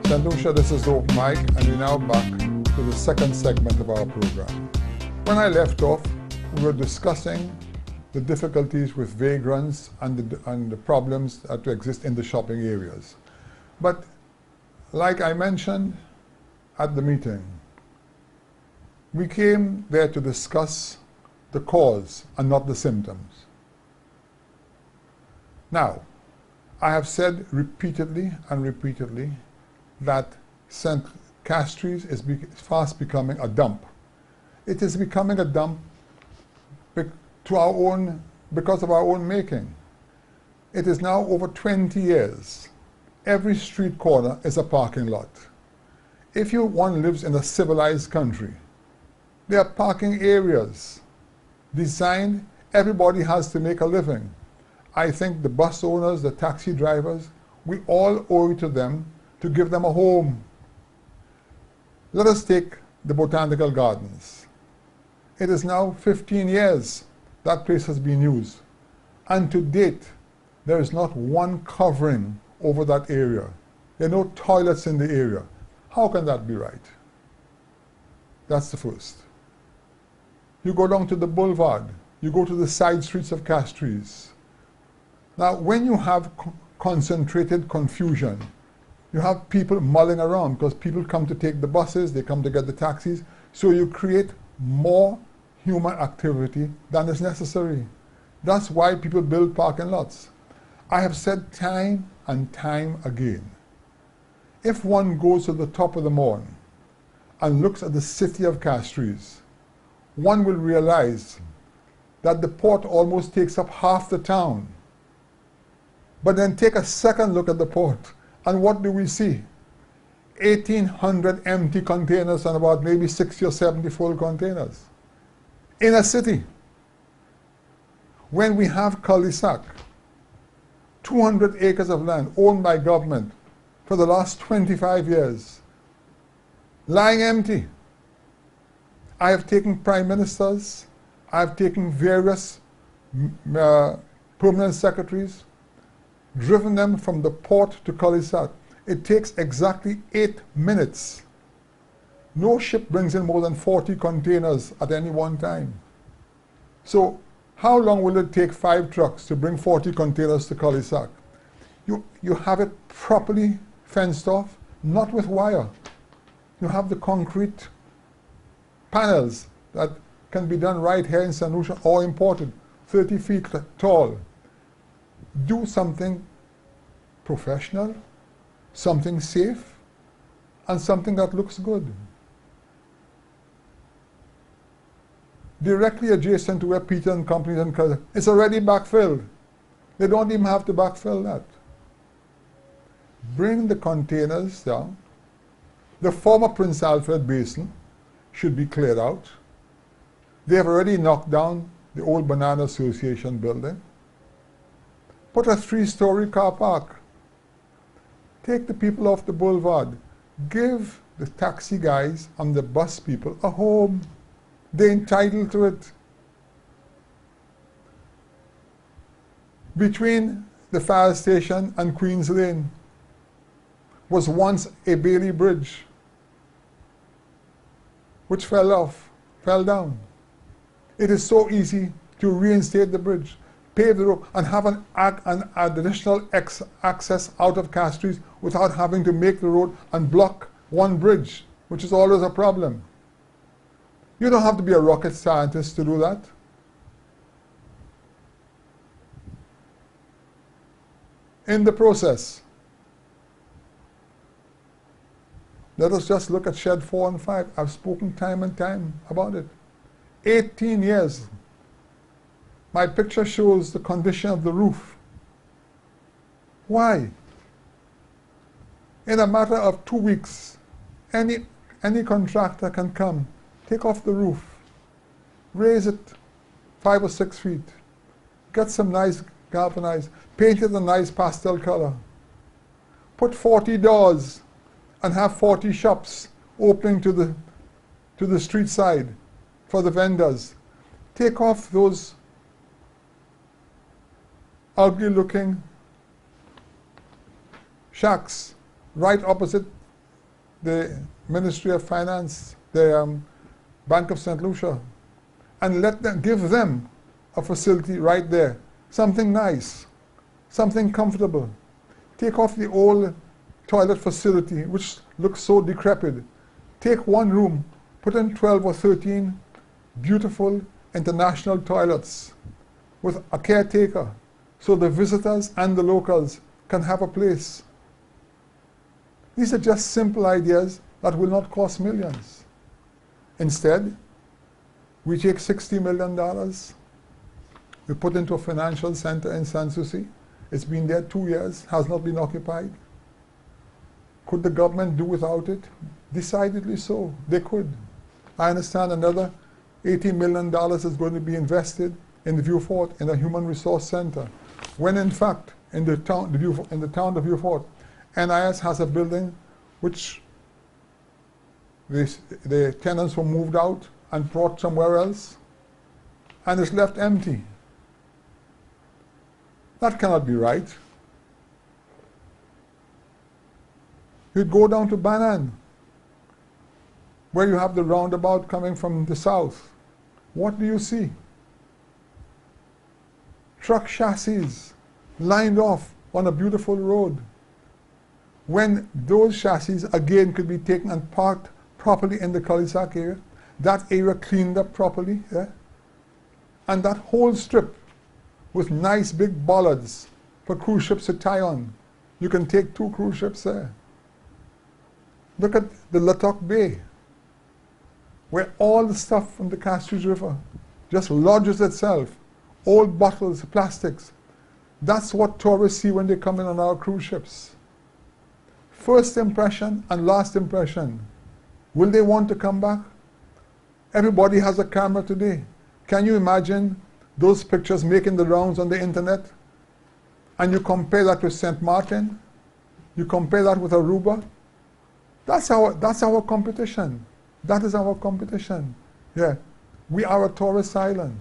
St. Lucia, this is Open Mic, and we're now back to the second segment of our program. When I left off, we were discussing the difficulties with vagrants and the problems that exist in the shopping areas. But like I mentioned at the meeting, we came there to discuss the cause and not the symptoms. Now, I have said repeatedly that St. Castries is fast becoming a dump. It is becoming a dump because of our own making. It is now over 20 years. Every street corner is a parking lot. If one lives in a civilized country, there are parking areas designed, everybody has to make a living. I think the bus owners, the taxi drivers, we all owe it to them to give them a home. Let us take the Botanical Gardens. It is now 15 years that place has been used, and to date there is not one covering over that area. There are no toilets in the area. How can that be right? That's the first. You go down to the boulevard, you go to the side streets of Castries. Now, when you have concentrated confusion, you have people mulling around because people come to take the buses, they come to get the taxis, so you create more human activity than is necessary. That's why people build parking lots. I have said time and time again, if one goes to the top of the morn and looks at the city of Castries, one will realize that the port almost takes up half the town. But then take a second look at the port, and what do we see? 1,800 empty containers and about maybe 60 or 70 full containers in a city. When we have Cul-de-sac, 200 acres of land owned by government for the last 25 years, lying empty. I have taken prime ministers, I have taken various permanent secretaries, driven them from the port to Cul-de-sac. It takes exactly 8 minutes. No ship brings in more than 40 containers at any one time. So how long will it take 5 trucks to bring 40 containers to Cul-de-sac? You have it properly fenced off, not with wire. You have the concrete panels that can be done right here in St. Lucia or imported, 30 feet tall. Do something professional, something safe, and something that looks good. Directly adjacent to where Peter and Company and it's already backfilled. They don't even have to backfill that. Bring the containers down. The former Prince Alfred Basin should be cleared out. They have already knocked down the old Banana Association building. Put a 3-story car park. Take the people off the boulevard. Give the taxi guys and the bus people a home. They're entitled to it. Between the fire station and Queen's Lane was once a Bailey Bridge, which fell down. It is so easy to reinstate the bridge, pave the road, and have an additional access out of Castries without having to make the road and block one bridge, which is always a problem. You don't have to be a rocket scientist to do that. In the process, let us just look at Shed 4 and 5. I've spoken time and time about it. 18 years. My picture shows the condition of the roof. Why? In a matter of 2 weeks, any contractor can come, take off the roof, raise it 5 or 6 feet, get some nice galvanized, paint it a nice pastel color, put 40 doors and have 40 shops opening to the street side for the vendors. Take off those ugly looking shacks right opposite the Ministry of Finance, the Bank of St. Lucia, and give them a facility right there. Something nice, something comfortable. Take off the old toilet facility, which looks so decrepit. Take one room, put in 12 or 13 beautiful international toilets with a caretaker, so the visitors and the locals can have a place. These are just simple ideas that will not cost millions. Instead, we take $60 million, we put into a financial center in Sans Souci. It's been there 2 years, has not been occupied. Could the government do without it? Decidedly so, they could. I understand another $80 million is going to be invested in the Vieux Fort, in a human resource center, when in fact, in the town of Vieux Fort, NIS has a building which the tenants were moved out and brought somewhere else, and it's left empty. That cannot be right. You go down to Banan, where you have the roundabout coming from the south. What do you see? Truck chassis lined off on a beautiful road. When those chassis again could be taken and parked properly in the cul-de-sac area, that area cleaned up properly, yeah? And that whole strip with nice big bollards for cruise ships to tie on. You can take 2 cruise ships there. Look at the Latok Bay, where all the stuff from the Castries River just lodges itself. Old bottles, plastics. That's what tourists see when they come in on our cruise ships. First impression and last impression. Will they want to come back? Everybody has a camera today. Can you imagine those pictures making the rounds on the internet? And you compare that with St. Martin? You compare that with Aruba? That's our competition. That is our competition. Yeah. We are a tourist island.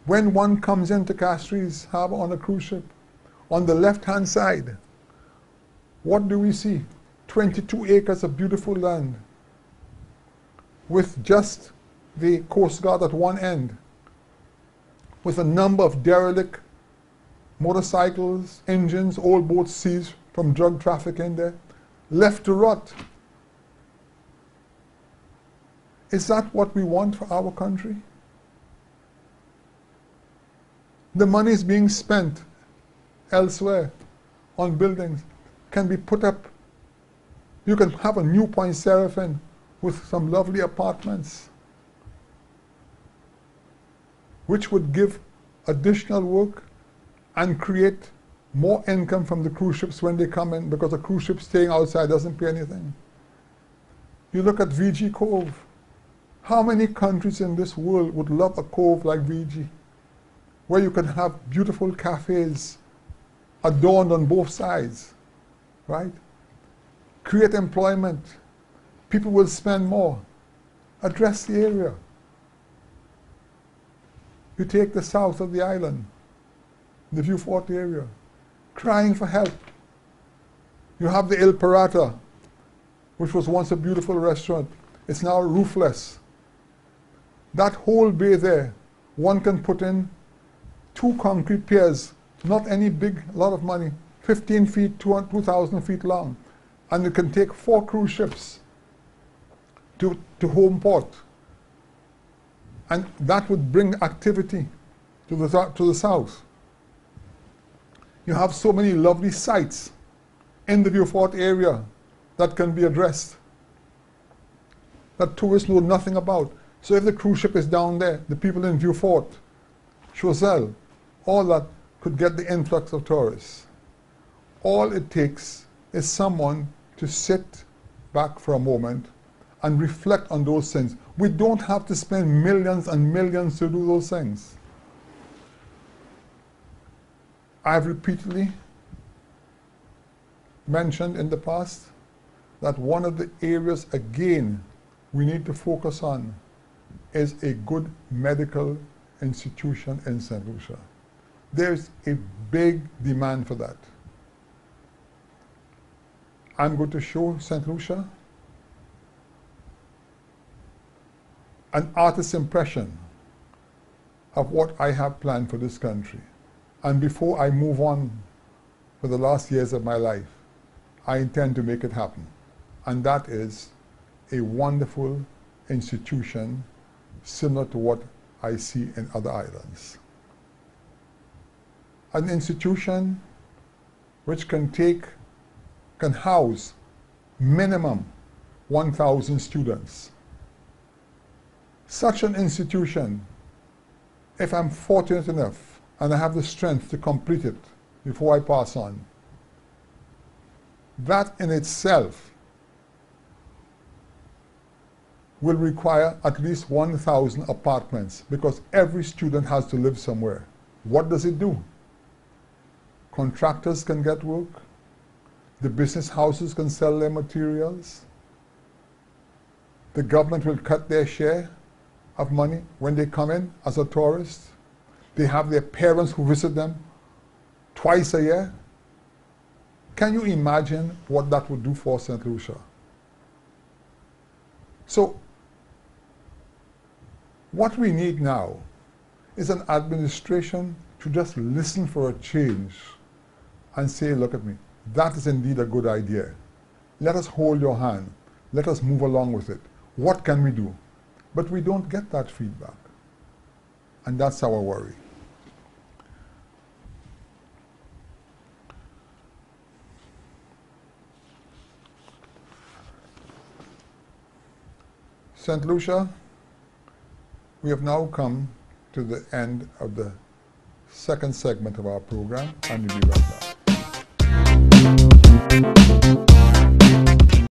When one comes into Castries Harbour on a cruise ship, on the left-hand side, what do we see? 22 acres of beautiful land with just the Coast Guard at one end, with a number of derelict motorcycles, engines, old boats seized from drug trafficking there, left to rot. Is that what we want for our country? The money is being spent elsewhere on buildings, can be put up. You can have a new Point Seraphim with some lovely apartments, which would give additional work and create more income from the cruise ships when they come in, because a cruise ship staying outside doesn't pay anything. You look at VG Cove. How many countries in this world would love a cove like VG, where you can have beautiful cafes adorned on both sides, right? Create employment. People will spend more. Address the area. You take the south of the island, the Vieux Fort area, crying for help. You have the Il Pirata, which was once a beautiful restaurant. It's now roofless. That whole bay there, one can put in 2 concrete piers, not any big, lot of money, 15 feet, 2,000 feet long. And you can take 4 cruise ships to home port. And that would bring activity to the south. You have so many lovely sites in the Vieux Fort area that can be addressed, that tourists know nothing about. So if the cruise ship is down there, the people in Vieux Fort, Choiseul, all that could get the influx of tourists. All it takes is someone to sit back for a moment and reflect on those things. We don't have to spend millions and millions to do those things. I've repeatedly mentioned in the past that one of the areas, again, we need to focus on is a good medical institution in St. Lucia. There's a big demand for that. I'm going to show St. Lucia an artist's impression of what I have planned for this country. And before I move on for the last years of my life, I intend to make it happen. And that is a wonderful institution similar to what I see in other islands. An institution which can house minimum 1,000 students. Such an institution, if I'm fortunate enough and I have the strength to complete it before I pass on, that in itself will require at least 1,000 apartments, because every student has to live somewhere. What does it do? Contractors can get work, the business houses can sell their materials, the government will cut their share of money when they come in as a tourist. They have their parents who visit them twice a year. Can you imagine what that would do for St. Lucia? So, what we need now is an administration to just listen for a change and say, look at me, that is indeed a good idea. Let us hold your hand. Let us move along with it. What can we do? But we don't get that feedback. And that's our worry. St. Lucia, we have now come to the end of the second segment of our program, and we'll be right back.